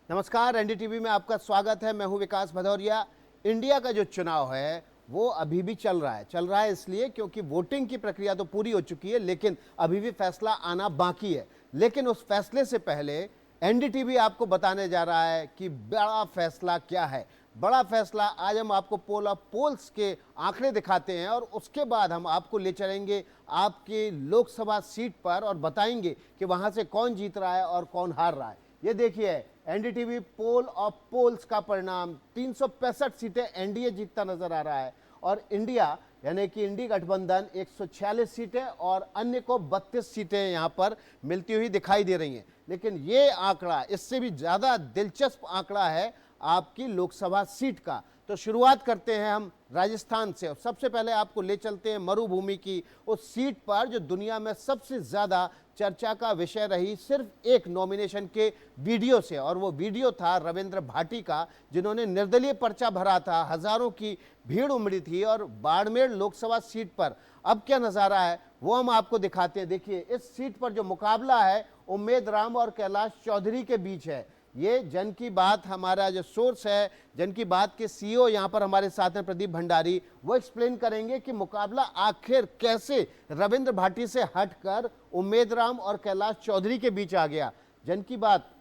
नमस्कार, एनडीटीवी में आपका स्वागत है। मैं हूं विकास भदौरिया। इंडिया का जो चुनाव है वो अभी भी चल रहा है इसलिए क्योंकि वोटिंग की प्रक्रिया तो पूरी हो चुकी है, लेकिन अभी भी फैसला आना बाकी है। लेकिन उस फैसले से पहले एनडीटीवी आपको बताने जा रहा है कि बड़ा फैसला क्या है। बड़ा फैसला आज हम आपको पोल ऑफ पोल्स के आंकड़े दिखाते हैं और उसके बाद हम आपको ले चलेंगे आपके लोकसभा सीट पर और बताएंगे कि वहां से कौन जीत रहा है और कौन हार रहा है। ये देखिए एनडीटीवी पोल ऑफ पोल्स का परिणाम 365 सीटें एनडीए जीतता नजर आ रहा है और इंडिया यानी कि इंडी गठबंधन 146 सीटें और अन्य को 32 सीटें यहां पर मिलती हुई दिखाई दे रही हैं। लेकिन ये आंकड़ा इससे भी ज्यादा दिलचस्प आंकड़ा है आपकी लोकसभा सीट का। तो शुरुआत करते हैं हम राजस्थान से और सबसे पहले आपको ले चलते हैं मरुभूमि की उस सीट पर जो दुनिया में सबसे ज्यादा चर्चा का विषय रही सिर्फ एक नॉमिनेशन के वीडियो से, और वो वीडियो था रविंद्र भाटी का, जिन्होंने निर्दलीय पर्चा भरा था। हजारों की भीड़ उमड़ी थी और बाड़मेर लोकसभा सीट पर अब क्या नजारा है वो हम आपको दिखाते हैं। देखिए इस सीट पर जो मुकाबला है उम्मेद राम और कैलाश चौधरी के बीच है। ये जन की बात हमारा जो सोर्स है, जन की बात के सीईओ यहाँ पर हमारे साथ हैं प्रदीप भंडारी, वो एक्सप्लेन करेंगे कि मुकाबला आखिर कैसे रविंद्र भाटी से हटकर उम्मेद राम और कैलाश चौधरी के बीच आ गया। जन की बात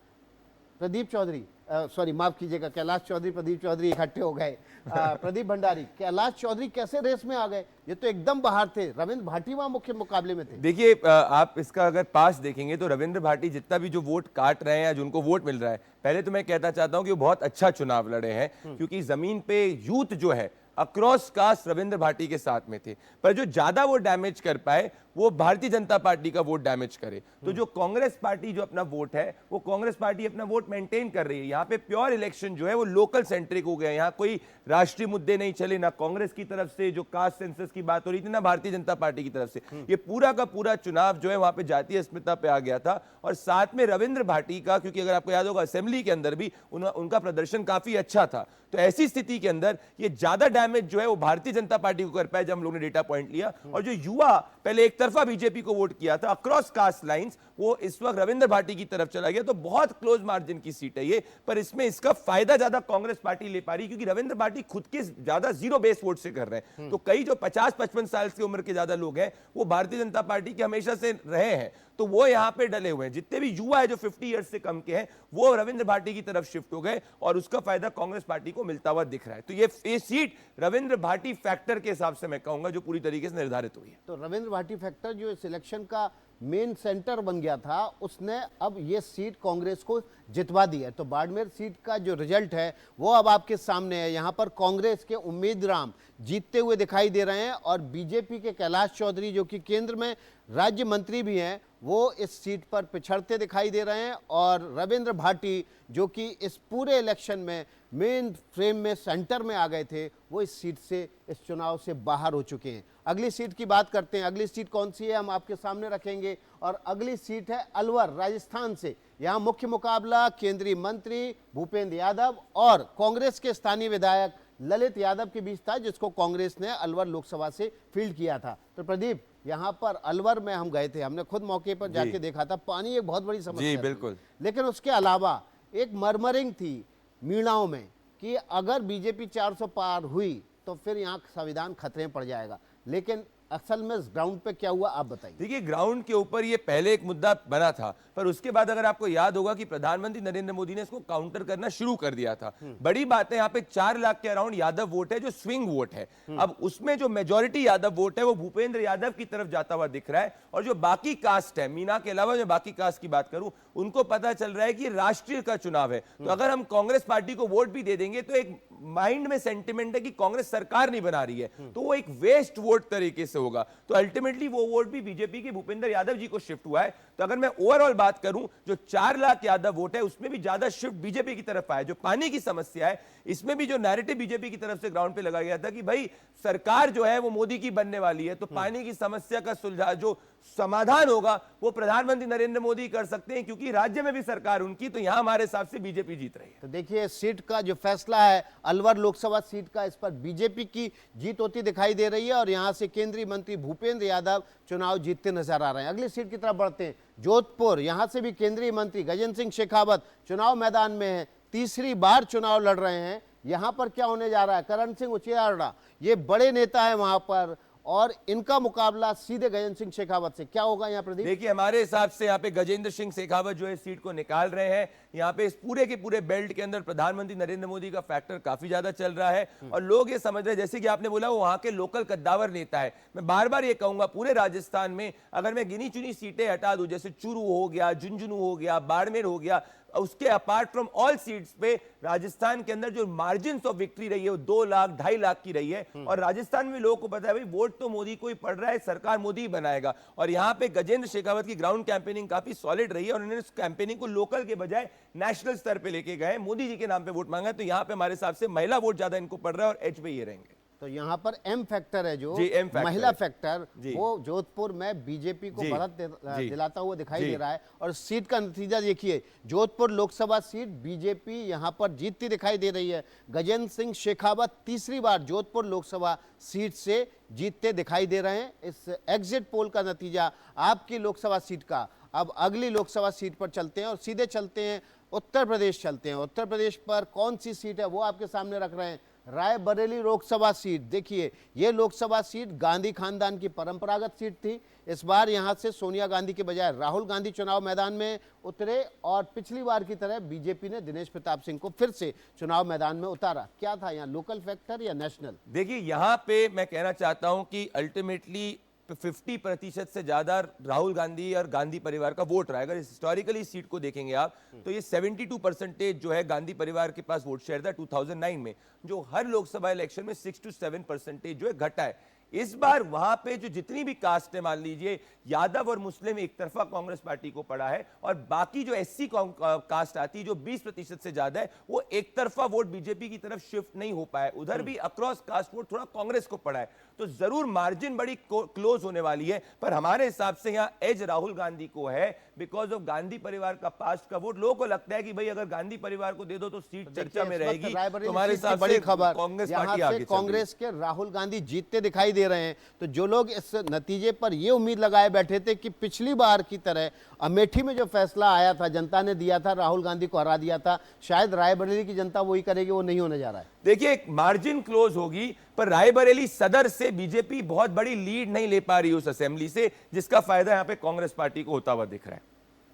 प्रदीप चौधरी सॉरी माफ कीजिएगा, कैलाश चौधरी प्रदीप चौधरी इकट्ठे हो गए। प्रदीप भंडारी, कैलाश चौधरी कैसे रेस में आ गए? ये तो एकदम बाहर थे, रविंद्र भाटी वहां मुख्य मुकाबले में थे। देखिए आप इसका अगर पास देखेंगे तो रविंद्र भाटी जितना भी जो वोट काट रहे हैं या जिनको वोट मिल रहा है, पहले तो मैं कहना चाहता हूं कि वो बहुत अच्छा चुनाव लड़े हैं, क्योंकि जमीन पे यूथ जो है अक्रॉस कास्ट रविंद्र भाटी के साथ में थे। पर जो ज्यादा वो डैमेज कर पाए वो भारतीय जनता पार्टी का वोट डैमेज करे। तो जो कांग्रेस पार्टी जो अपना वोट है, वो कांग्रेस पार्टी अपना वोट मेंटेन कर रही है। यहाँ पे प्योर इलेक्शन जो है वो लोकल सेंट्रिक हो गया। यहाँ कोई राष्ट्रीय मुद्दे नहीं चले, ना कांग्रेस की तरफ से जो कास्ट सेंसस की बात हो रही थी, ना भारतीय जनता पार्टी की तरफ से। ये पूरा का पूरा चुनाव जो है वहां पे जातीय अस्मिता पे आ गया था। और साथ में रविंद्र भाटी का, क्योंकि अगर आपको याद होगा असेंबली के अंदर भी उनका प्रदर्शन काफी अच्छा था, तो ऐसी स्थिति के अंदर ये ज्यादा डैमेज जो है वो भारतीय जनता पार्टी को कर पाए जब हम लोगों ने डेटा पॉइंट लिया। और जो युवा पहले एक तरफा बीजेपी को वोट किया था अक्रॉस कास्ट लाइंस, वो इस वक्त रविंद्र भाटी की तरफ चला गया। तो बहुत क्लोज मार्जिन की सीट है ये, पर इसमें इसका फायदा ज्यादा कांग्रेस पार्टी ले पा रही, क्योंकि रविंद्र भाटी खुद के ज्यादा जीरो बेस वोट से कर रहे हैं। तो कई जो 50-55 साल की उम्र के ज्यादा लोग हैं वो भारतीय जनता पार्टी के हमेशा से रहे हैं, तो वो यहां पे डले हुए हैं। जितने भी युवा है जो 50 ईयर्स से कम के हैं वो रविंद्र भाटी की तरफ शिफ्ट हो गए और उसका फायदा कांग्रेस पार्टी को मिलता हुआ दिख रहा है। तो ये सीट रविंद्र भाटी फैक्टर के हिसाब से मैं कहूंगा जो पूरी तरीके से निर्धारित हुई है। तो रविंद्र भाटी फैक्टर जो सिलेक्शन का मेन सेंटर बन गया था, उसने अब ये सीट कांग्रेस को जितवा दी है। तो बाड़मेर सीट का जो रिजल्ट है वो अब आपके सामने है। यहाँ पर कांग्रेस के उम्मेद राम जीतते हुए दिखाई दे रहे हैं और बीजेपी के कैलाश चौधरी जो कि केंद्र में राज्य मंत्री भी हैं वो इस सीट पर पिछड़ते दिखाई दे रहे हैं। और रविंद्र भाटी जो कि इस पूरे इलेक्शन में मेन फ्रेम में सेंटर में आ गए थे, वो इस सीट से, इस चुनाव से बाहर हो चुके हैं। अगली सीट की बात करते हैं। अगली सीट कौन सी है हम आपके सामने रखेंगे, और अगली सीट है अलवर राजस्थान से। यहाँ मुख्य मुकाबला केंद्रीय मंत्री भूपेंद्र यादव और कांग्रेस के स्थानीय विधायक ललित यादव के बीच था, जिसको कांग्रेस ने अलवर लोकसभा से फील्ड किया था। तो प्रदीप, यहाँ पर अलवर में हम गए थे, हमने खुद मौके पर जाके देखा था। पानी एक बहुत बड़ी समस्या जी बिल्कुल, लेकिन उसके अलावा एक मरमरिंग थी मीणाओं में कि अगर बीजेपी 400 पार हुई तो फिर यहाँ संविधान खतरे में पड़ जाएगा। लेकिन असल में ग्राउंड पे क्या हुआ आप बताइए। देखिए ग्राउंड के ऊपर ये पहले एक मुद्दा बना था, पर उसके बाद अगर आपको याद होगा कि प्रधानमंत्री नरेंद्र मोदी ने इसको काउंटर करना शुरू कर दिया था। बड़ी बात है, यहाँ पे 4 लाख के अराउंड यादव वोट है जो स्विंग वोट है। अब उसमें जो मेजोरिटी यादव वोट है वो भूपेंद्र यादव की तरफ जाता हुआ दिख रहा है। और जो बाकी कास्ट है, मीना के अलावा जो बाकी कास्ट की बात करूं, उनको पता चल रहा है कि राष्ट्रीय का चुनाव है, तो अगर हम कांग्रेस पार्टी को वोट भी दे देंगे तो एक माइंड में सेंटिमेंट है कि कांग्रेस सरकार नहीं बना रही है, तो वो एक वेस्ट वोट तरीके से होगा। तो अल्टीमेटली वो वोट भी बीजेपी के भूपेंद्र यादव जी को शिफ्ट हुआ है। तो अगर मैं ओवरऑल बात करूं, जो 4 लाख यादव वोट है उसमें भी ज्यादा शिफ्ट बीजेपी की तरफ आया। जो पानी की समस्या है, इसमें भी जो नैरेटिव बीजेपी की तरफ से ग्राउंड पे लगाया गया था कि भाई सरकार जो है वो मोदी की बनने वाली है, तो पानी की समस्या का सुलझा जो समाधान होगा वो प्रधानमंत्री नरेंद्र मोदी कर सकते हैं, क्योंकि राज्य में भी सरकार उनकी, तो यहां हमारे हिसाब से बीजेपी जीत रही है। तो देखिए सीट का जो फैसला है अलवर लोकसभा सीट का, इस पर बीजेपी की जीत होती दिखाई दे रही है और यहां से केंद्रीय मंत्री भूपेंद्र यादव चुनाव जीतते नजर आ रहे हैं। अगली सीट की तरफ बढ़ते हैं, जोधपुर, यहां से भी केंद्रीय मंत्री गजेंद्र सिंह शेखावत चुनाव मैदान में है। तीसरी बार चुनाव लड़ रहे हैं। यहां पर क्या होने जा रहा है, करण सिंह उचियारड़ा ये बड़े नेता है वहां पर, और इनका मुकाबला सीधे गजेंद्र सिंह शेखावत से। क्या होगा यहाँ प्रदीप? देखिए हमारे हिसाब से यहाँ पे गजेंद्र सिंह शेखावत जो है सीट को निकाल रहे हैं। यहाँ पे इस पूरे के पूरे बेल्ट के अंदर प्रधानमंत्री नरेंद्र मोदी का फैक्टर काफी ज्यादा चल रहा है और लोग ये समझ रहे हैं, जैसे कि आपने बोला वो वहां के लोकल कद्दावर नेता है। मैं बार बार ये कहूंगा, पूरे राजस्थान में अगर मैं गिनी चुनी सीटें हटा दूं, जैसे चूरू हो गया, झुंझुनू हो गया, बाड़मेर हो गया, उसके अपार्ट फ्रॉम ऑल सीट्स पे राजस्थान के अंदर जो मार्जिन ऑफ विक्ट्री रही है वो 2 लाख 2.5 लाख की रही है। और राजस्थान में लोगों को पता है भाई वोट तो मोदी को ही पड़ रहा है, सरकार मोदी ही बनाएगा। और यहां पे गजेंद्र शेखावत की ग्राउंड कैंपेनिंग काफी सॉलिड रही है और उन्होंने इस कैंपेनिंग को लोकल के बजाय नेशनल स्तर पे लेके गए, मोदी जी के नाम पे वोट मांगा। तो यहां पे हमारे हिसाब से महिला वोट ज्यादा इनको पड़ रहा है और एच पे ये रहेंगे। तो यहाँ पर एम फैक्टर है, जो जी, M फैक्टर महिला है। फैक्टर, जी। वो जोधपुर में बीजेपी को जी। बढ़त जी। दिलाता हुआ दिखाई जी। दे रहा है। और सीट का नतीजा देखिए, जोधपुर लोकसभा सीट बीजेपी यहाँ पर जीतती दिखाई दे रही है। गजेंद्र सिंह शेखावत तीसरी बार जोधपुर लोकसभा सीट से जीतते दिखाई दे रहे हैं। इस एग्जिट पोल का नतीजा आपकी लोकसभा सीट का। अब अगली लोकसभा सीट पर चलते हैं और सीधे चलते हैं उत्तर प्रदेश चलते हैं। उत्तर प्रदेश पर कौन सी सीट है वो आपके सामने रख रहे हैं। रायबरेली लोकसभा सीट, देखिए ये लोकसभा सीट गांधी खानदान की परंपरागत सीट थी। इस बार यहां से सोनिया गांधी के बजाय राहुल गांधी चुनाव मैदान में उतरे और पिछली बार की तरह बीजेपी ने दिनेश प्रताप सिंह को फिर से चुनाव मैदान में उतारा। क्या था यहाँ, लोकल फैक्टर या नेशनल? देखिए यहाँ पे मैं कहना चाहता हूं कि अल्टीमेटली 50% से ज्यादा राहुल गांधी और गांधी परिवार का वोट रहा है। अगर हिस्टोरिकली इस सीट को देखेंगे आप तो ये 72% जो है गांधी परिवार के पास वोट शेयर था 2009 में, जो हर लोकसभा इलेक्शन में 6 to 7% जो है घटा है। इस बार वहां पे जो जितनी भी कास्ट है, मान लीजिए यादव और मुस्लिम एक तरफा कांग्रेस पार्टी को पड़ा है और बाकी जो एससी कास्ट आती है जो 20% से ज्यादा है, वो एक तरफा वोट बीजेपी की तरफ शिफ्ट नहीं हो पाया। उधर भी अक्रॉस कास्ट वोट थोड़ा कांग्रेस को पड़ा है। तो जरूर मार्जिन बड़ी क्लोज होने वाली है, पर हमारे हिसाब से यहाँ एज राहुल गांधी को है बिकॉज ऑफ गांधी परिवार का पास्ट का वोट। लोगों को लगता है कि भाई अगर गांधी परिवार को दे दो तो सीट चर्चा में रहेगी। तो हमारे हिसाब बड़ी से खबर, कांग्रेस यहाँ पार्टी से आगे चल रही है। कांग्रेस के राहुल गांधी जीतते दिखाई दे रहे हैं। तो जो लोग इस नतीजे पर ये उम्मीद लगाए बैठे थे कि पिछली बार की तरह अमेठी में जो फैसला आया था, जनता ने दिया था, राहुल गांधी को हरा दिया था, शायद रायबरेली की जनता वही करेगी, वो नहीं होने जा रहा है। देखिए एक मार्जिन क्लोज होगी, पर रायबरेली सदर से बीजेपी बहुत बड़ी लीड नहीं ले पा रही उस असेंबली से, जिसका फायदा यहां पे कांग्रेस पार्टी को होता हुआ दिख रहा है।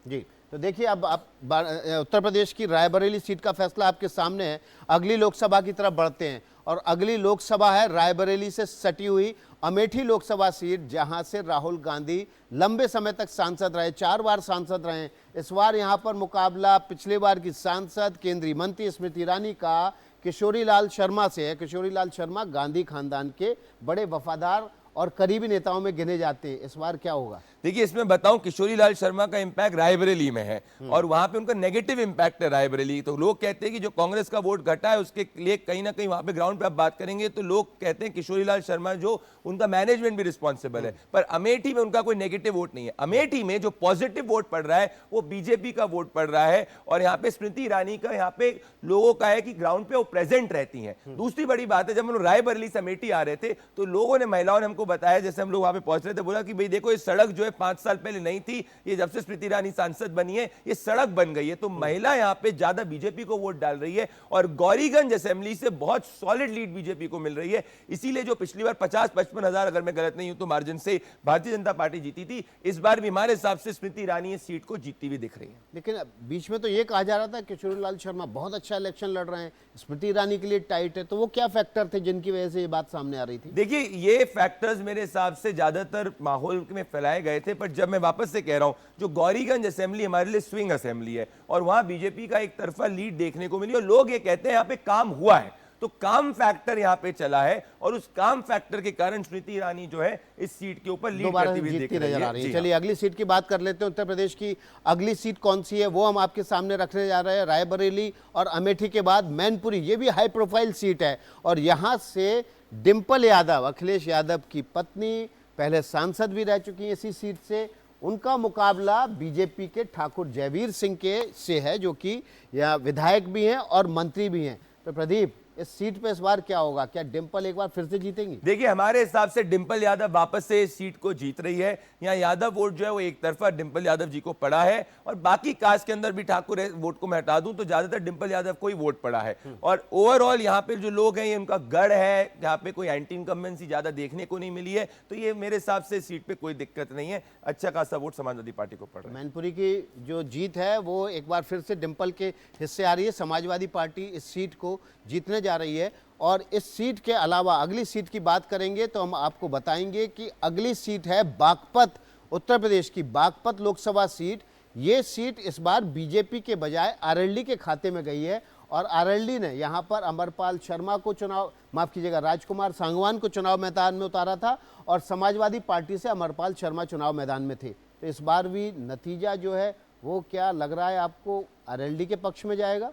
जी, तो देखिए अब आप उत्तर प्रदेश की रायबरेली सीट का फैसला आपके सामने है। अगली लोकसभा की तरफ बढ़ते हैं और अगली लोकसभा है रायबरेली से सटी हुई अमेठी लोकसभा सीट, जहां से राहुल गांधी लंबे समय तक सांसद रहे, 4 बार सांसद रहे। इस बार यहां पर मुकाबला पिछले बार की सांसद केंद्रीय मंत्री स्मृति ईरानी का किशोरी लाल शर्मा से है। किशोरी लाल शर्मा गांधी खानदान के बड़े वफादार और करीबी नेताओं में गिने जाते हैं। इस बार क्या होगा? देखिए इसमें बताऊं, किशोरी लाल शर्मा का इंपैक्ट रायबरेली में है और वहां पे उनका नेगेटिव इंपैक्ट है रायबरेली। तो लोग कहते हैं कि जो कांग्रेस का वोट घटा है उसके लिए कहीं ना कहीं वहां पे ग्राउंड पे आप बात करेंगे तो लोग कहते हैं किशोरी लाल शर्मा जो उनका मैनेजमेंट भी रिस्पॉन्सिबल है, पर अमेठी में उनका कोई नेगेटिव वोट नहीं है। अमेठी में जो पॉजिटिव वोट पड़ रहा है वो बीजेपी का वोट पड़ रहा है और यहाँ पे स्मृति ईरानी का यहाँ पे लोगों का है कि ग्राउंड पे वो प्रेजेंट रहती है। दूसरी बड़ी बात है, जब हम रायबरेली से अमेठी आ रहे थे तो लोगों ने, महिलाओं ने हमको बताया, जैसे हम लोग वहां पे पहुंच रहे थे, बोला कि भाई देखो ये सड़क जो है 5 साल पहले नहीं थी, ये जब से स्मृति ईरानी सांसद बनी है ये सड़क बन गई है। तो महिला यहाँ पे ज्यादा बीजेपी को वोट डाल रही है और गौरीगंज असेंबली से बहुत सॉलिड लीड बीजेपी को मिल रही है। इसीलिए जो पिछली बार 50-55 हजार, अगर मैं गलत नहीं हूं तो मार्जिन से भारतीय जनता पार्टी जीती थी, इस बार भी हमारे हिसाब से स्मृति ईरानी इस सीट को जीतती हुई दिख रही है। लेकिन बीच में तो ये कहा जा रहा था कि किशोरी लाल शर्मा बहुत अच्छा इलेक्शन लड़ रहे हैं, स्मृति ईरानी के लिए टाइट है। तो वो क्या फैक्टर थे जिनकी वजह से ये बात सामने आ रही थी? देखिए ये फैक्टर्स मेरे हिसाब से ज्यादातर माहौल में फैलाए गए थे, पर जब मैं वापस से कह रहा हूं, जो गौरीगंज असेंबली हमारे लिए स्विंग असेंबली है और वहां बीजेपी का एक तरफा लीड देखने को मिली और लोग ये कहते हैं यहाँ पे काम हुआ है। तो काम फैक्टर यहाँ पे चला है और उस काम फैक्टर के कारण स्मृति ईरानी जो है इस सीट के ऊपर लीड करती हुई दिख रही है। चलिए अगली सीट की बात कर लेते हैं। उत्तर प्रदेश की अगली सीट कौन सी है वो हम आपके सामने रखने जा रहे हैं। रायबरेली और अमेठी के बाद मैनपुरी, ये भी हाई प्रोफाइल सीट है और यहाँ से डिंपल यादव, अखिलेश यादव की पत्नी, पहले सांसद भी रह चुकी है इसी सीट से, उनका मुकाबला बीजेपी के ठाकुर जयवीर सिंह के से है, जो कि या विधायक भी हैं और मंत्री भी हैं। तो प्रदीप, इस सीट पे इस बार क्या होगा? क्या डिंपल एक बार फिर से जीतेंगी? देखिए, हमारे हिसाब से डिंपल यादव वापस से इस सीट को जीत रही है। यहाँ यादव वोट जो है वो एक तरफा डिंपल यादव जी को पड़ा है, और बाकी कास्ट के अंदर भी ठाकुर वोट को मैं हटा दूं तो ज्यादातर डिंपल यादव को ही वोट पड़ा है। और ओवरऑल यहाँ पे जो लोग हैं, ये उनका गढ़ है, यहाँ पे कोई एंटी इनकम्बेंसी ज्यादा देखने को नहीं मिली है, तो ये मेरे हिसाब से सीट पे कोई दिक्कत नहीं है। अच्छा खासा वोट समाजवादी पार्टी को पड़ रहा है। मैनपुरी की जो जीत है वो एक बार फिर से डिंपल के हिस्से आ रही है। समाजवादी पार्टी इस सीट को जीतने जा रही है। और इस सीट के अलावा अगली सीट की बात करेंगे तो हम आपको बताएंगे कि अगली सीट है बागपत, उत्तर प्रदेश की बागपत लोकसभा सीट। ये सीट इस बार बीजेपी के बजाय आरएलडी के खाते में गई है, और आरएलडी ने यहाँ पर अमरपाल शर्मा को राजकुमार सांगवान को चुनाव मैदान में उतारा था, और समाजवादी पार्टी से अमरपाल शर्मा चुनाव मैदान में थे। तो इस बार भी नतीजा जो है वो क्या लग रहा है आपको, आरएलडी के पक्ष में जाएगा?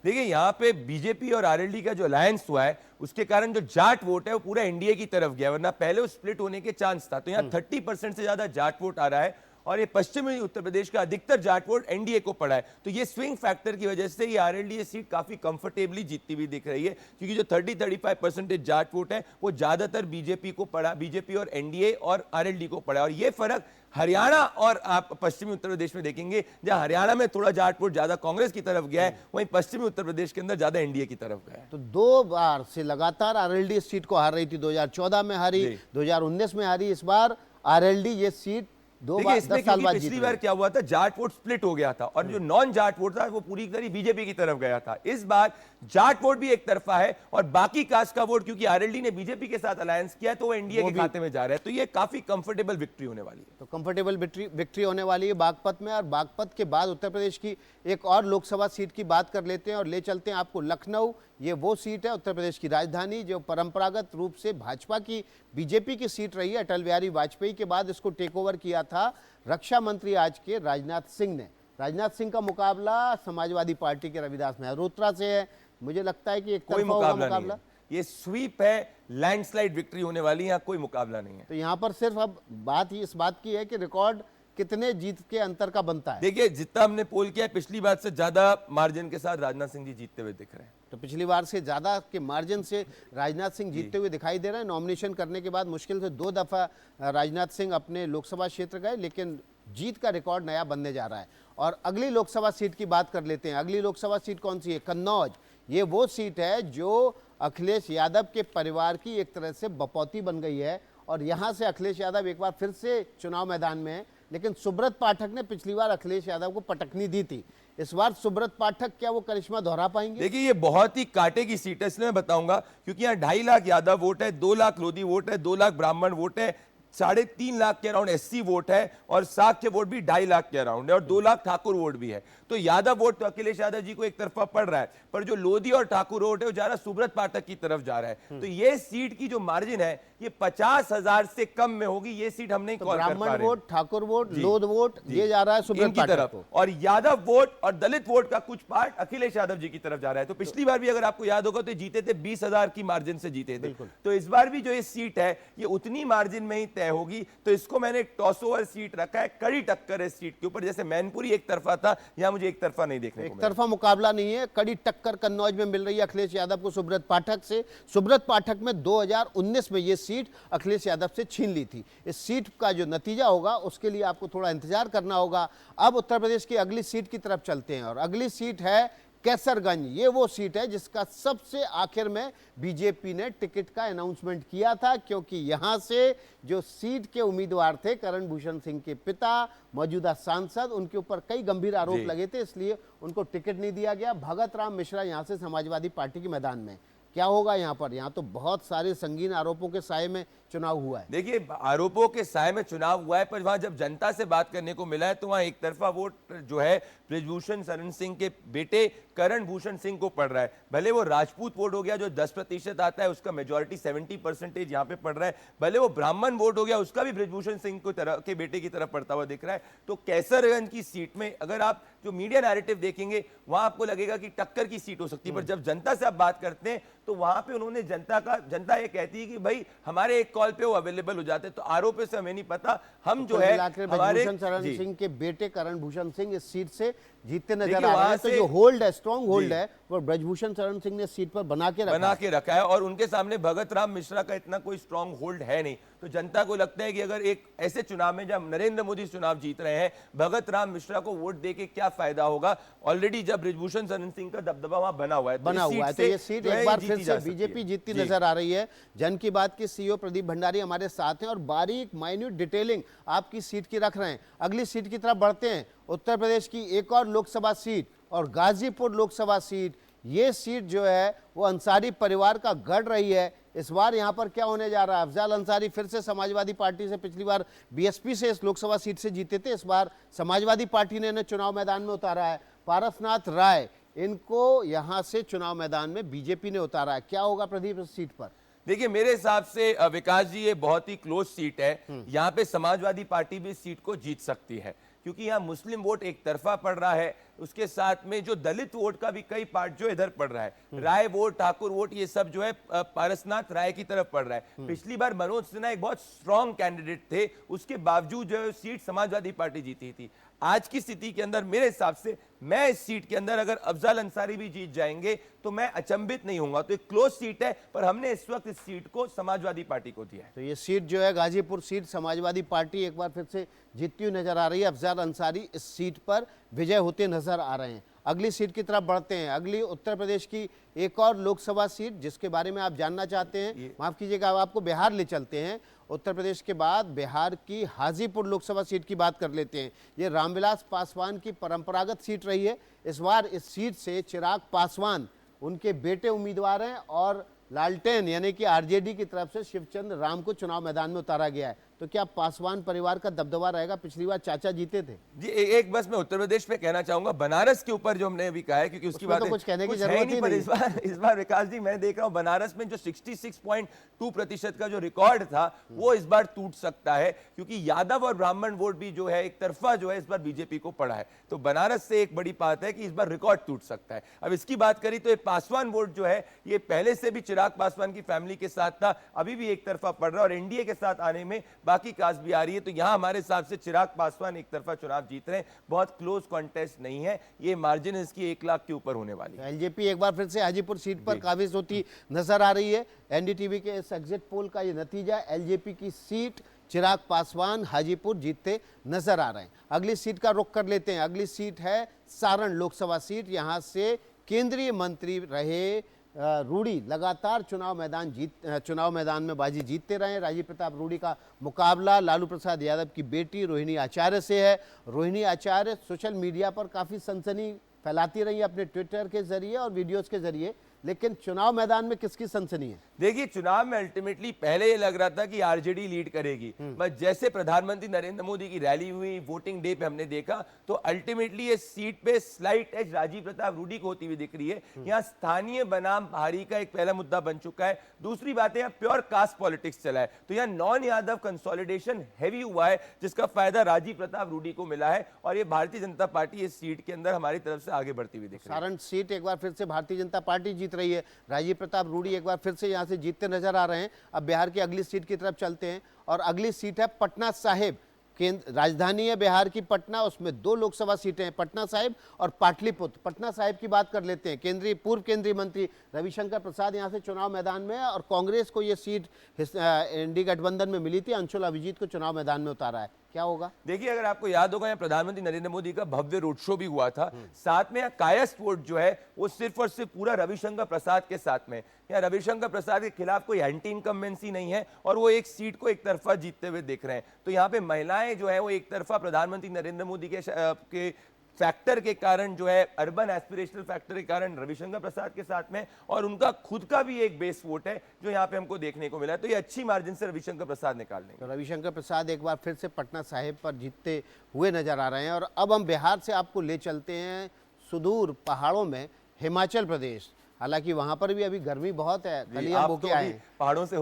देखिए, यहाँ पे बीजेपी और आरएलडी का जो अलायंस हुआ है उसके कारण जो जाट वोट है वो पूरा एनडीए की तरफ गया, वरना पहले वो स्प्लिट होने के चांस था। तो यहाँ 30% से ज्यादा जाट वोट आ रहा है, और ये पश्चिमी उत्तर प्रदेश का अधिकतर जाट वोट एनडीए को पड़ा है। तो ये स्विंग फैक्टर की वजह से ये आरएलडी सीट काफी कंफर्टेबली जीतती हुई दिख रही है, क्योंकि जो 30-35% जाट वोट है वो ज्यादातर बीजेपी को पड़ा, बीजेपी और एनडीए और आरएलडी को पड़ा। और ये फर्क हरियाणा और आप पश्चिमी उत्तर प्रदेश में देखेंगे, जहां हरियाणा में थोड़ा जाट वोट ज्यादा कांग्रेस की तरफ गया है, वहीं पश्चिमी उत्तर प्रदेश के अंदर ज्यादा एनडीए की तरफ गया है। तो 2 बार से लगातार आरएलडी इस सीट को हार रही थी। 2014 में हारी, 2019 में हारी। इस बार आरएलडी ये सीट 10 साल बाद पिछली बार क्या हुआ था, जाट वोट स्प्लिट हो गया था, और जो नॉन जाट वोट था वो पूरी तरह बीजेपी की तरफ गया था। इस बार जाट वोट भी एक तरफा है, और बाकी कास्ट का वोट क्योंकि आरएलडी ने बीजेपी के साथ अलायंस किया है तो वो एनडीए के खाते में जा रहा है। तो ये काफी कंफर्टेबल विक्ट्री होने वाली है। तो कंफर्टेबल विक्ट्री होने वाली है बागपत में। और बागपत के बाद उत्तर प्रदेश की एक और लोकसभा सीट की बात कर लेते हैं और ले चलते हैं आपको लखनऊ। ये वो सीट है उत्तर प्रदेश की राजधानी जो परंपरागत रूप से भाजपा की, बीजेपी की सीट रही है। अटल बिहारी वाजपेयी के बाद इसको टेक ओवर किया था रक्षा मंत्री आज के राजनाथ सिंह ने। राजनाथ सिंह का मुकाबला समाजवादी पार्टी के रविदास मेहरोत्रा से है। मुझे लगता है कि एक कोई मुकाबला नहीं है, ये स्वीप है, लैंडस्लाइड विक्ट्री होने वाली है, यहाँ कोई मुकाबला नहीं है। तो यहाँ पर सिर्फ अब बात ही इस बात की है कि रिकॉर्ड कितने जीत के अंतर का बनता है। देखिए, जितना हमने पोल किया है पिछली बार से ज्यादा मार्जिन के साथ राजनाथ सिंह जी जीतते हुए दिख रहे हैं। तो पिछली बार से ज्यादा के मार्जिन से राजनाथ सिंह जीतते हुए दिखाई दे रहे हैं। नॉमिनेशन करने के बाद मुश्किल से 2 दफा राजनाथ सिंह अपने लोकसभा क्षेत्र गए, लेकिन जीत का रिकॉर्ड नया बनने जा रहा है। और अगली लोकसभा सीट की बात कर लेते हैं। अगली लोकसभा सीट कौन सी है? कन्नौज। ये वो सीट है जो अखिलेश यादव के परिवार की एक तरह से बपौती बन गई है, और यहाँ से अखिलेश यादव एक बार फिर से चुनाव मैदान में है। लेकिन सुब्रत पाठक ने पिछली बार अखिलेश यादव को पटकनी दी थी। इस बार सुब्रत पाठक क्या वो करिश्मा दोहरा पाएंगे? देखिए, ये बहुत ही कांटे की सीट है, इसलिए मैं बताऊंगा, क्योंकि यहाँ 2.5 लाख यादव वोट है, 2 लाख लोधी वोट है, 2 लाख ब्राह्मण वोट है, 3.5 लाख के अराउंड एससी वोट है, और साक्य वोट भी 2.5 लाख के अराउंड है, और 2 लाख ठाकुर वोट भी है। तो यादव वोट तो अखिलेश यादव जी को एक तरफा पड़ रहा है, पर जो लोधी और ठाकुर वोट है वो जा रहा सुब्रत पाठक की तरफ जा रहा है। तो ये सीट की जो मार्जिन है ये 50,000 से कम में होगी। ये सीट हम नहीं कॉल कर पा रहे। ब्राह्मण वोट, ठाकुर वोट, लोध वोट ये जा रहा है सुब्रत की तरफ, और यादव वोट और दलित वोट का कुछ पार्ट अखिलेश यादव जी की तरफ जा रहा है। तो पिछली बार भी अगर आपको याद होगा तो जीते थे 20,000 की मार्जिन से जीते थे। तो इस बार भी जो ये सीट है ये उतनी मार्जिन में ही तय होगी। तो इसको मैंने एक टॉस ओवर सीट रखा है, कड़ी टक्कर है इस सीट के ऊपर। जैसे मैनपुरी एक तरफा था, यहां मुझे एक तरफा नहीं देखने को मिला। एक तरफा मुकाबला नहीं है, कड़ी टक्कर कन्नौज में मिल रही है अखिलेश यादव को सुब्रत पाठक से। सुब्रत पाठक में 2019 में ये सीट अखिलेश यादव से छीन ली थी। इस सीट का जो नतीजा होगा उसके लिए आपको थोड़ा इंतजार करना होगा। अब उत्तर प्रदेश की अगली सीट की तरफ चलते हैं, और अगली सीट है कैसरगंज। ये वो सीट है जिसका सबसे आखिर में बीजेपी ने टिकट का अनाउंसमेंट किया था, क्योंकि यहां से जो सीट के उम्मीदवार थे करण भूषण सिंह के पिता, मौजूदा सांसद, उनके ऊपर कई गंभीर आरोप लगे थे, इसलिए उनको टिकट नहीं दिया गया। भगत राम मिश्रा यहां से समाजवादी पार्टी के मैदान में। क्या होगा यहाँ पर? यहाँ तो बहुत सारे संगीन आरोपों के साये में चुनाव हुआ है। देखिए, आरोपों के साये में चुनाव हुआ है, पर वहां जब जनता से बात करने को मिला है तो वहां एक तरफा वोट जो है बृजभूषण शरण सिंह के बेटे करण भूषण सिंह को पड़ रहा है। भले वो राजपूत वोट हो गया जो 10% आता है, उसका मेजोरिटी 70% यहाँ पे पड़ रहा है। भले वो ब्राह्मण वोट हो गया, उसका भी बृजभूषण सिंह के बेटे की तरफ पड़ता हुआ दिख रहा है। तो कैसरगंज की सीट में अगर आप जो मीडिया नैरेटिव देखेंगे वहां आपको लगेगा कि टक्कर की सीट हो सकती है, पर जब जनता से आप बात करते हैं तो वहां पे उन्होंने जनता ये कहती है कि भाई हमारे एक कॉल पे वो अवेलेबल हो जाते हैं। तो आरोप से हमें नहीं पता, हम जो है हमारे शरण सिंह के बेटे करण भूषण सिंह इस सीट से जीतते नजर आ रहे हैं। तो जो होल्ड है स्ट्रॉन्ग होल्ड है वो ब्रजभूषण शरण सिंह ने सीट पर बना के रखा है और उनके सामने भगत राम मिश्रा का इतना कोई स्ट्रॉन्ग होल्ड है नहीं। तो जनता को लगता है कि अगर एक ऐसे चुनाव में जब नरेंद्र मोदी चुनाव जीत रहे हैं, भगत राम मिश्रा को वोट देके क्या फायदा होगा। ऑलरेडी जब ब्रजभूषण शरण सिंह का दबदबा वहां बना हुआ है, तो ये सीट एक बार फिर से बीजेपी जीतती नजर आ रही है। जन की बात की सीईओ प्रदीप भंडारी हमारे साथ हैं और बारीक माइन्यूट डिटेलिंग आपकी सीट की रख रहे हैं। अगली सीट की तरफ बढ़ते हैं। उत्तर प्रदेश की एक और लोकसभा सीट और गाजीपुर लोकसभा सीट, ये सीट जो है वो अंसारी परिवार का गढ़ रही है। इस बार यहां पर क्या होने जा रहा है? अफजल अंसारी फिर से समाजवादी पार्टी से, पिछली बार बीएसपी से इस लोकसभा सीट से जीते थे, इस बार समाजवादी पार्टी ने इन्हें चुनाव मैदान में उतारा है। पारसनाथ राय, इनको यहां से चुनाव मैदान में बीजेपी ने उतारा है। क्या होगा प्रदीप इस सीट पर? देखिए, मेरे हिसाब से विकास जी ये बहुत ही क्लोज सीट है। यहाँ पे समाजवादी पार्टी भी सीट को जीत सकती है क्योंकि यहाँ मुस्लिम वोट एक तरफा पड़ रहा है, उसके साथ में जो दलित वोट का भी कई पार्ट जो इधर पड़ रहा है, राय वोट, ठाकुर वोट, ये सब जो है पारसनाथ राय की तरफ पड़ रहा है। पिछली बार मनोज सिन्हा एक बहुत स्ट्रांग कैंडिडेट थे, उसके बावजूद जो है सीट समाजवादी पार्टी जीती थी। आज की स्थिति के अंदर मेरे हिसाब से मैं इस सीट के अंदर अगर अफजल अंसारी भी जीत जाएंगे तो मैं अचंभित नहीं होऊंगा। तो एक क्लोज सीट है, पर हमने इस वक्त इस सीट को समाजवादी पार्टी को दिया है। तो ये सीट जो है गाजीपुर सीट, समाजवादी पार्टी एक बार फिर से जीतती हुई नजर आ रही है। अफजल अंसारी इस सीट पर विजय होते नजर आ रहे हैं। अगली सीट की तरफ बढ़ते हैं। अगली उत्तर प्रदेश की एक और लोकसभा सीट जिसके बारे में आप जानना चाहते हैं, माफ कीजिएगा, आपको बिहार ले चलते हैं। उत्तर प्रदेश के बाद बिहार की हाजीपुर लोकसभा सीट की बात कर लेते हैं। ये रामविलास पासवान की परंपरागत सीट रही है। इस बार इस सीट से चिराग पासवान, उनके बेटे उम्मीदवार हैं और लालटेन यानी कि आरजेडी की तरफ से शिवचंद्र राम को चुनाव मैदान में उतारा गया है। तो क्या पासवान परिवार का दबदबा रहेगा? पिछली बार चाचा जीते थे जी। एक बस मैं उत्तर प्रदेश पे कहना चाहूंगा, बनारस के ऊपर जो हमने अभी कहा है, क्योंकि उसकी बात तो कुछ कहने की जरूरत ही नहीं। इस बार विकास जी मैं देख रहा हूं बनारस में जो 66.2% का जो रिकॉर्ड था वो इस बार टूट सकता है, क्योंकि यादव और ब्राह्मण वोट भी जो है एक तरफा जो है इस बार बीजेपी को पड़ा है। तो बनारस से एक बड़ी बात है कि इस बार रिकॉर्ड टूट सकता है। अब इसकी बात करी तो ये पासवान वोट जो है ये पहले से भी चिराग पासवान की फैमिली के साथ था, अभी भी एक तरफा पड़ रहा है और एनडीए के साथ आने में बाकी कास्ट भी आ रही है। तो यहां हमारे हिसाब से चिराग पासवान एक तरफा चुनाव जीत रहे हैं। बहुत क्लोज कॉन्टेस्ट नहीं है, ये मार्जिन इसकी 1 लाख के ऊपर होने वाली है। एलजेपी एक बार फिर से हाजीपुर सीट पर काबिज होती नजर आ रही है। एनडीटीवी के इस एग्जिट पोल का ये नतीजा, एलजेपी की सीट चिराग पासवान हाजीपुर जीतते नजर आ रहे हैं। अगली सीट का रुख कर लेते हैं। अगली सीट है सारण लोकसभा सीट। यहां से केंद्रीय मंत्री रहे रूडी लगातार चुनाव मैदान में बाजी जीतते रहे। राजीव प्रताप रूडी का मुकाबला लालू प्रसाद यादव की बेटी रोहिणी आचार्य से है। रोहिणी आचार्य सोशल मीडिया पर काफ़ी सनसनी फैलाती रही अपने ट्विटर के जरिए और वीडियोस के जरिए, लेकिन चुनाव मैदान में किसकी सनसनी है? देखिए, चुनाव में अल्टीमेटली पहले ये लग रहा था कि आरजेडी लीड करेगी, बस जैसे प्रधानमंत्री नरेंद्र मोदी की रैली हुई, वोटिंग डे पे हमने देखा, तो अल्टीमेटली ये सीट पे स्लाइट एज राजीव प्रताप रूडी को होती हुई दिख रही है। यहाँ स्थानीय बनाम भारी का एक पहला मुद्दा बन चुका है। दूसरी बात है, यहाँ प्योर कास्ट पॉलिटिक्स चला है, तो यहाँ नॉन यादव कंसोलिडेशन हैवी हुआ है, जिसका फायदा राजीव प्रताप रूडी को मिला है और ये भारतीय जनता पार्टी इस सीट के अंदर हमारी तरफ से आगे बढ़ती हुई दिख रही है। सारण सीट एक बार फिर से भारतीय जनता पार्टी जीत रही है। राजीव प्रताप रूडी एक बार फिर से यहां से जीतते नजर आ रहे हैं। अब बिहार की अगली सीट की तरफ चलते हैं और अगली सीट है पटना साहिब। राजधानी है बिहार की पटना, उसमें 2 लोकसभा सीटें हैं, पटना साहिब और पाटलिपुत्र। पटना साहिब की बात कर लेते हैं। पूर्व केंद्रीय मंत्री रविशंकर प्रसाद यहां से चुनाव मैदान में है और कांग्रेस को यह सीट एनडीए गठबंधन में मिली थी। अंशुल अभिजीत को चुनाव मैदान में उतारा है। क्या होगा? देखिए, अगर आपको याद होगा, यहाँ प्रधानमंत्री नरेंद्र मोदी का भव्य रोड शो भी हुआ था। साथ में यहाँ कायस्थ वोट जो है वो सिर्फ और सिर्फ पूरा रविशंकर प्रसाद के साथ में। यहाँ रविशंकर प्रसाद के खिलाफ कोई एंटी इनकम्बेंसी नहीं है और वो एक सीट को एक तरफा जीतते हुए दिख रहे हैं। तो यहाँ पे महिलाएं जो है वो एक तरफा प्रधानमंत्री नरेंद्र मोदी के फैक्टर के कारण जो है, अर्बन एस्पिरेशनल फैक्टर के कारण रविशंकर प्रसाद के साथ में, और उनका खुद का भी एक बेस वोट है जो यहाँ पे हमको देखने को मिला है। तो ये अच्छी मार्जिन से रविशंकर प्रसाद निकाल लेंगे। तो रविशंकर प्रसाद एक बार फिर से पटना साहिब पर जीतते हुए नजर आ रहे हैं। और अब हम बिहार से आपको ले चलते हैं सुदूर पहाड़ों में, हिमाचल प्रदेश। हालांकि वहां पर भी अभी गर्मी बहुत है, कल हम होके आए, पहाड़ों से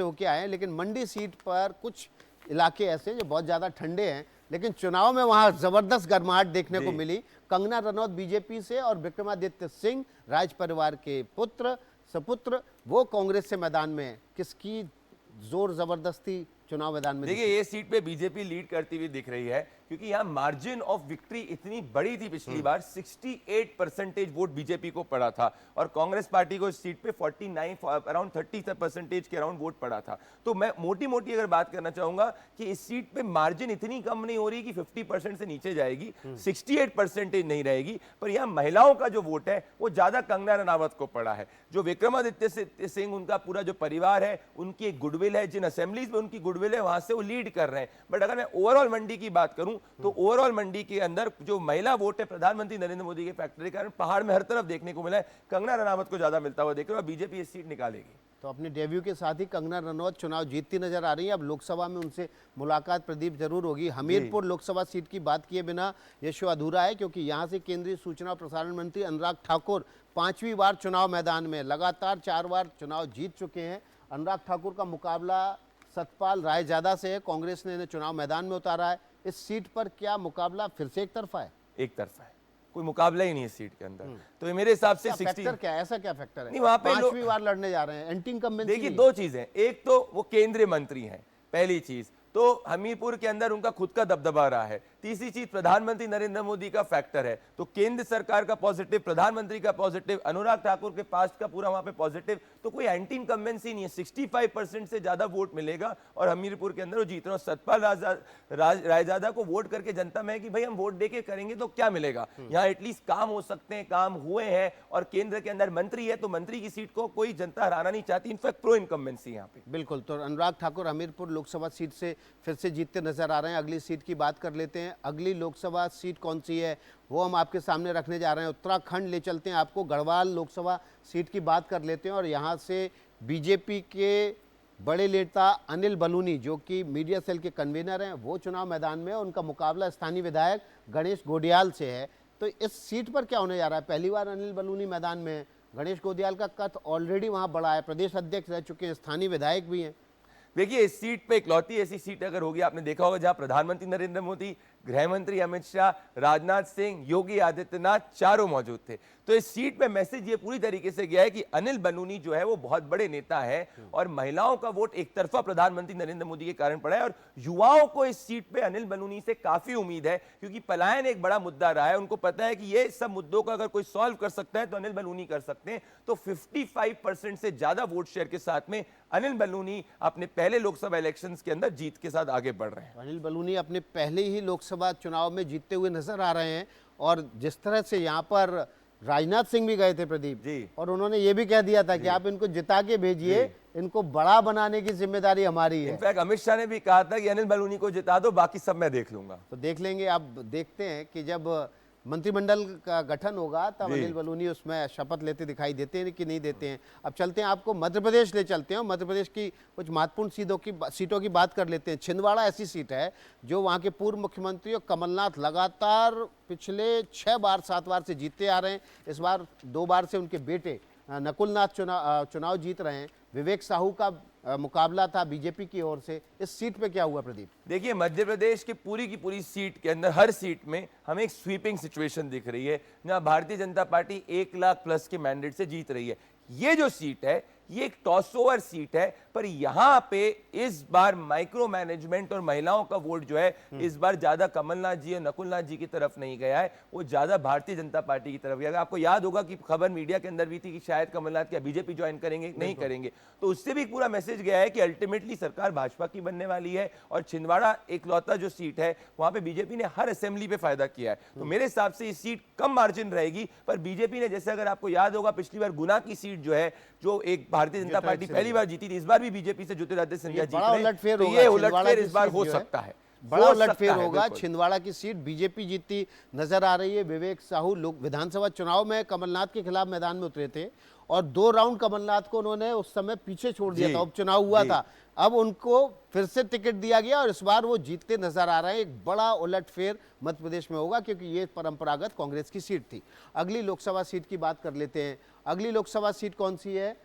होके आए हैं, लेकिन मंडी सीट पर कुछ इलाके ऐसे जो बहुत ज्यादा ठंडे हैं, लेकिन चुनाव में वहां जबरदस्त गर्माहट देखने को मिली। कंगना रनौत बीजेपी से और विक्रमादित्य सिंह राज परिवार के सपुत्र वो कांग्रेस से मैदान में। किसकी जोर जबरदस्ती चुनाव मैदान में? देखिए, ये सीट पे बीजेपी लीड करती हुई दिख रही है। क्योंकि यहाँ मार्जिन ऑफ विक्ट्री इतनी बड़ी थी पिछली बार, 68% वोट बीजेपी को पड़ा था और कांग्रेस पार्टी को इस सीट पे 49 अराउंड 30% के अराउंड वोट पड़ा था। तो मैं मोटी मोटी अगर बात करना चाहूंगा कि इस सीट पे मार्जिन इतनी कम नहीं हो रही कि 50% से नीचे जाएगी, 68% नहीं रहेगी, पर यहाँ महिलाओं का जो वोट है वो ज्यादा कंगना रनावत को पड़ा है। जो विक्रमादित्य सिंह, उनका पूरा जो परिवार है, उनकी एक गुडविल है, जिन असेंबलीज में उनकी गुडविल है वहां से वो लीड कर रहे हैं। बट अगर मैं ओवरऑल मंडी की बात करूं तो ओवरऑल मंडी के अंदर जो महिला वोट है प्रधानमंत्री नरेंद्र मोदी के फैक्टर के कारण पहाड़ में हर तरफ देखने को मिला है, कंगना रनावत को ज्यादा मिलता हुआ देख रहे हो, बीजेपी ये सीट निकालेगी। तो अपने डेब्यू के साथ ही कंगना रनौत चुनाव जीतती नजर आ रही है। अब लोकसभा में उनसे मुलाकात प्रदीप जरूर होगी। हमीरपुर लोकसभा सीट की बात किए बिना ये शो अधूरा है, क्योंकि यहाँ से केंद्रीय सूचना और प्रसारण मंत्री अनुराग ठाकुर 5वीं बार चुनाव मैदान में, लगातार 4 बार चुनाव जीत चुके हैं। अनुराग ठाकुर का मुकाबला सतपाल रायजादा से है, कांग्रेस ने इन्हें चुनाव मैदान में उतारा है। इस सीट पर क्या मुकाबला फिर से एक तरफा है? एक तरफा है, कोई मुकाबला ही नहीं है सीट के अंदर। तो ये मेरे हिसाब से 60 फैक्टर क्या है, ऐसा क्या फैक्टर है? नहीं, वहां पे 5वीं बार लड़ने जा रहे हैं, एंटी इनकम्बेंसी। देखिए, 2 चीजें, एक तो वो केंद्रीय मंत्री हैं, पहली चीज तो हमीरपुर के अंदर उनका खुद का दबदबा रहा है। तीसरी चीज प्रधानमंत्री नरेंद्र मोदी का फैक्टर है। तो केंद्र सरकार का पॉजिटिव, प्रधानमंत्री का पॉजिटिव, अनुराग ठाकुर के पास्ट का पूरा वहां पे पॉजिटिव, तो कोई एंटी इनकम्बेंसी नहीं है। 65% से ज्यादा वोट मिलेगा और हमीरपुर के अंदर वो जीत रहे हो। सतपाल रायजादा को वोट करके जनता में है कि भाई हम वोट देके करेंगे तो क्या मिलेगा, यहाँ एटलीस्ट काम हो सकते हैं, काम हुए हैं, और केंद्र के अंदर मंत्री है तो मंत्री की सीट को कोई जनता हराना नहीं चाहती, इनफैक्ट प्रो इनकम्बेंसी यहाँ पे। बिल्कुल। तो अनुराग ठाकुर हमीरपुर लोकसभा सीट से फिर से जीतते नजर आ रहे हैं। अगली सीट की बात कर लेते हैं। अगली लोकसभा सीट कौन सी है वो हम आपके सामने रखने जा रहे हैं। उत्तराखंड ले चलते हैं आपको, गढ़वाल लोकसभा सीट की बात कर लेते हैं। और यहाँ से बीजेपी के बड़े नेता अनिल बलूनी, जो कि मीडिया सेल के कन्वीनर हैं, वो चुनाव मैदान में है। उनका मुकाबला स्थानीय विधायक गणेश गोडियाल से है। तो इस सीट पर क्या होने जा रहा है? पहली बार अनिल बलूनी मैदान में है। गणेश गोडियाल का कद ऑलरेडी वहाँ बड़ा है, प्रदेश अध्यक्ष रह चुके हैं, स्थानीय विधायक भी हैं। देखिए, इस सीट पे इकलौती ऐसी सीट अगर होगी, आपने देखा होगा, जहां प्रधानमंत्री नरेंद्र मोदी, गृह मंत्री अमित शाह, राजनाथ सिंह, योगी आदित्यनाथ चारों मौजूद थे। तो इस सीट पे मैसेज ये पूरी तरीके से गया है कि अनिल बलूनी जो है वो बहुत बड़े नेता है और महिलाओं का वोट एक तरफा प्रधानमंत्री नरेंद्र मोदी के कारण पड़ा है। और युवाओं को इस सीट पे अनिल बलूनी से काफी उम्मीद है, क्योंकि पलायन एक बड़ा मुद्दा रहा है। उनको पता है कि ये सब मुद्दों को अगर कोई सॉल्व कर सकता है तो अनिल बलूनी कर सकते हैं। तो 55% से ज्यादा वोट शेयर के साथ में अनिल बलूनी अपने पहले लोकसभा इलेक्शंस के अंदर जीत के साथ आगे बढ़ रहे हैं। अनिल बलूनी अपने पहले ही लोकसभा चुनाव में जीतते हुए नजर आ रहे हैं। और जिस तरह से यहाँ पर राजनाथ सिंह भी गए थे प्रदीप जी, और उन्होंने ये भी कह दिया था कि आप इनको जिता के भेजिए, इनको बड़ा बनाने की जिम्मेदारी हमारी है। इनफैक्ट अमित शाह ने भी कहा था कि अनिल बलूनी को जिता दो, बाकी सब मैं देख लूंगा। तो देख लेंगे। अब देखते हैं कि जब मंत्रिमंडल का गठन होगा तब अनिल बलूनी उसमें शपथ लेते दिखाई देते हैं कि नहीं देते हैं। अब चलते हैं, आपको मध्य प्रदेश ले चलते हैं। मध्य प्रदेश की कुछ महत्वपूर्ण सीटों की बात कर लेते हैं। छिंदवाड़ा ऐसी सीट है जो वहाँ के पूर्व मुख्यमंत्री कमलनाथ लगातार पिछले 6 बार 7 बार से जीतते आ रहे हैं। इस बार 2 बार से उनके बेटे नकुलनाथ चुनाव जीत रहे हैं। विवेक साहू का मुकाबला था बीजेपी की ओर से। इस सीट पे क्या हुआ प्रदीप? देखिए, मध्य प्रदेश की पूरी सीट के अंदर हर सीट में हमें एक स्वीपिंग सिचुएशन दिख रही है, जहां भारतीय जनता पार्टी 1 लाख प्लस के मैंडेट से जीत रही है। ये जो सीट है ये एक टॉस ओवर सीट है, पर यहां पे इस बार माइक्रो मैनेजमेंट और महिलाओं का वोट जो है इस बार ज्यादा कमलनाथ जी और नकुलनाथ जी की तरफ नहीं गया है, वो ज्यादा भारतीय जनता पार्टी की तरफ गया। आपको याद होगा कि खबर मीडिया के अंदर भी थी कि शायद कमलनाथ क्या बीजेपी ज्वाइन करेंगे, नहीं करेंगे। तो उससे भी पूरा मैसेज गया है कि अल्टीमेटली सरकार भाजपा की बनने वाली है। और छिंदवाड़ा एकलौता जो सीट है वहां पे बीजेपी ने हर असेंबली पे फायदा किया है। तो मेरे हिसाब से ये सीट कम मार्जिन रहेगी, पर बीजेपी ने, जैसे अगर आपको याद होगा, पिछली बार गुना की सीट जो है, जो एक भारतीय जनता पार्टी पहली बार जीती थी, इस बार भी बीजेपी से ज्योतिरादित्य सिंधिया जीत रहे हैं। तो ये उलटफेर इस बार हो सकता है, बड़ा उलटफेर होगा। छिंदवाड़ा की सीट बीजेपी जीतती नजर आ रही है। विवेक साहू लोग विधानसभा चुनाव में कमलनाथ के खिलाफ मैदान में उतरे थे और 2 राउंड कमलनाथ को उन्होंने उस समय पीछे छोड़ दिया था, उपचुनाव हुआ था। अब उनको फिर से टिकट दिया गया और इस बार वो जीतते नजर आ रहे हैं। एक बड़ा उलटफेर मध्य प्रदेश में होगा, क्योंकि ये परंपरागत कांग्रेस की सीट थी। अगली लोकसभा सीट की बात कर लेते हैं। अगली लोकसभा सीट कौन सी है?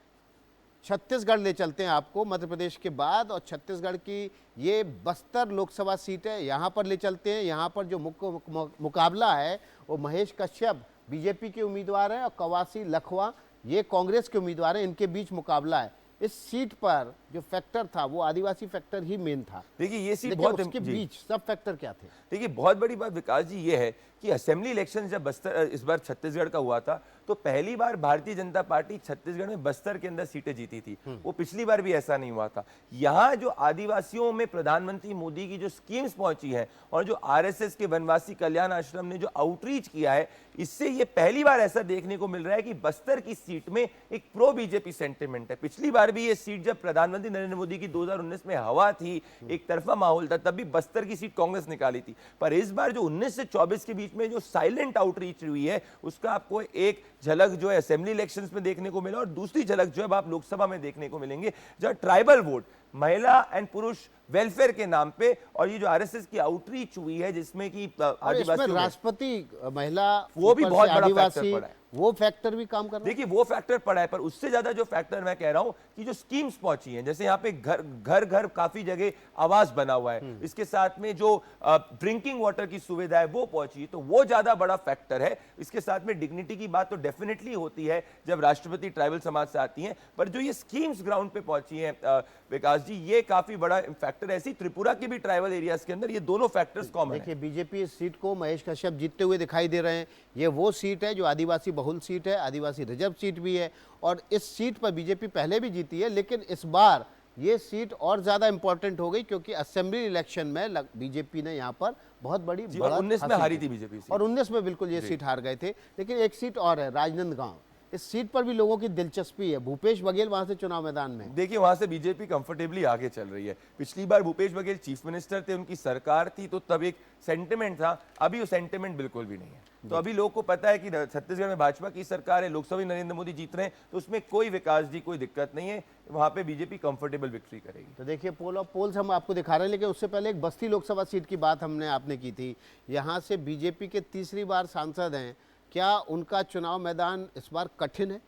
छत्तीसगढ़ ले चलते हैं आपको मध्य प्रदेश के बाद, और छत्तीसगढ़ की ये बस्तर लोकसभा सीट है, यहाँ पर ले चलते हैं। यहाँ पर जो मुकाबला है वो महेश कश्यप बीजेपी के उम्मीदवार हैं और कवासी लखवा ये कांग्रेस के उम्मीदवार हैं। इनके बीच मुकाबला है। इस सीट पर जो फैक्टर था वो आदिवासी फैक्टर ही मेन था। देखिए ये सीट लेकिन बहुत उसके जी। बीच सब फैक्टर क्या थे? देखिए बहुत बड़ी बात विकास जी ये है कि असेंबली इलेक्शन जब बस्तर इस बार छत्तीसगढ़ का हुआ था तो पहली बार भारतीय जनता पार्टी छत्तीसगढ़ में बस्तर के अंदर सीटें जीती थी। वो पिछली बार भी ऐसा नहीं हुआ था। यहाँ जो आदिवासियों में प्रधानमंत्री मोदी की जो स्कीम्स पहुंची है और जो आरएसएस के वनवासी कल्याण आश्रम ने जो आउटरीच किया है, इससे ये पहली बार ऐसा देखने को मिल रहा है कि बस्तर की सीट में एक प्रो बीजेपी सेंटिमेंट है। पिछली बार भी ये सीट जब प्रधानमंत्री नरेंद्र मोदी की 2019 में हवा थी, एक तरफा माहौल था, तब भी बस्तर की सीट कांग्रेस निकाली थी। पर इस बार जो 19 से 24 के बीच में जो साइलेंट आउटरीच हुई है उसका आपको एक झलक जो है असेंबली इलेक्शंस में देखने को मिला और दूसरी झलक जो है आप लोकसभा में देखने को मिलेंगे, जहां ट्राइबल वोट महिला एंड पुरुष वेलफेयर के नाम पे और ये जो आरएसएस की आउटरीच हुई है जिसमें कि और इसमें आदिवासियों में राष्ट्रपति महिला वो भी ऊपर बहुत से बड़ा आदिवासी फैक्टर पड़ा है। वो फैक्टर भी काम कर रहा है। देखिए वो फैक्टर पड़ा है, पर उससे ज्यादा जो फैक्टर मैं कह रहा हूं कि जो स्कीम्स पहुंची हैं, जैसे यहाँ पे घर घर काफी जगह आवास बना हुआ है, इसके साथ में जो ड्रिंकिंग वाटर की सुविधा है वो पहुंची, तो वो ज्यादा बड़ा फैक्टर है। इसके साथ में डिग्निटी की बात तो डेफिनेटली होती है जब राष्ट्रपति ट्राइबल समाज से आती हैं, पर जो ये स्कीम्स ग्राउंड पे पहुंची हैं विकास जी, ये काफी बड़ा फैक्टर है। ऐसी त्रिपुरा के भी ट्राइबल एरियाज के अंदर ये दोनों फैक्टर्स कॉमन है। देखिए बीजेपी इस सीट को महेश कश्यप जीतते हुए दिखाई दे रहे हैं। ये वो सीट है जो आदिवासी बहुल सीट है, आदिवासी रिजर्व सीट भी है और इस सीट पर बीजेपी पहले भी जीती है, लेकिन इस बार ये सीट और ज्यादा इंपॉर्टेंट हो गई क्योंकि असेंबली इलेक्शन में बीजेपी ने यहाँ पर बहुत बड़ी बढ़त 19 में हासिल हारी की। थी बीजेपी से। और 19 में बिल्कुल ये सीट हार गए थे। लेकिन एक सीट और है राजनांदगांव, इस सीट पर भी लोगों की दिलचस्पी है। भूपेश बघेल वहां से चुनाव मैदान में। देखिए वहां से बीजेपी कंफर्टेबली आगे चल रही है। पिछली बार भूपेश बघेल चीफ मिनिस्टर थे, उनकी सरकार थी, तो तब एक सेंटिमेंट था, अभी वो सेंटिमेंट बिल्कुल भी नहीं है। तो अभी लोगों को पता है कि छत्तीसगढ़ में भाजपा की सरकार है, लोकसभा नरेंद्र मोदी जीत रहे हैं, तो उसमें कोई विकास जी कोई दिक्कत नहीं है, वहां पे बीजेपी कंफर्टेबल विक्ट्री करेगी। तो देखिए पोल ऑफ पोल्स हम आपको दिखा रहे हैं, लेकिन उससे पहले एक बस्ती लोकसभा सीट की बात आपने की थी। यहाँ से बीजेपी के तीसरी बार सांसद हैं, क्या उनका चुनाव मैदान इस बार कठिन है?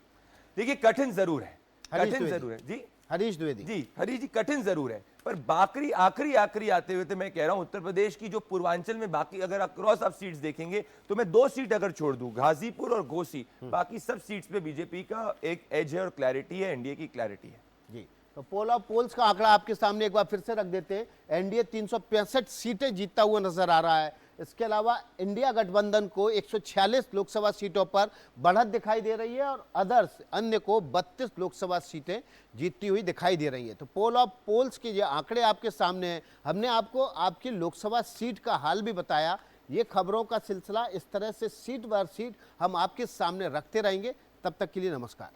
देखिए कठिन जरूर है, हरीश कठिन द्विवेदी। जरूर है जी। हरीश द्विवेदी जी हरीश जी कठिन जरूर है, पर बाकी आखिरी आते हुए तो मैं कह रहा हूं उत्तर प्रदेश की जो पूर्वांचल में बाकी अगर अक्रॉस आप सीट्स देखेंगे तो मैं 2 सीट अगर छोड़ दूं, गाजीपुर और घोसी, बाकी सब सीट्स पे बीजेपी का एक एज है और क्लैरिटी है, एनडीए की क्लैरिटी है जी। तो पोल ऑफ पोल्स का आंकड़ा आपके सामने एक बार फिर से रख देते हैं। एनडीए 365 सीटें जीतता हुआ नजर आ रहा है। इसके अलावा इंडिया गठबंधन को 146 लोकसभा सीटों पर बढ़त दिखाई दे रही है और अदर्स अन्य को 32 लोकसभा सीटें जीतती हुई दिखाई दे रही है। तो पोल ऑफ पोल्स के ये आंकड़े आपके सामने हैं। हमने आपको आपकी लोकसभा सीट का हाल भी बताया। ये खबरों का सिलसिला इस तरह से सीट बार सीट हम आपके सामने रखते रहेंगे। तब तक के लिए नमस्कार।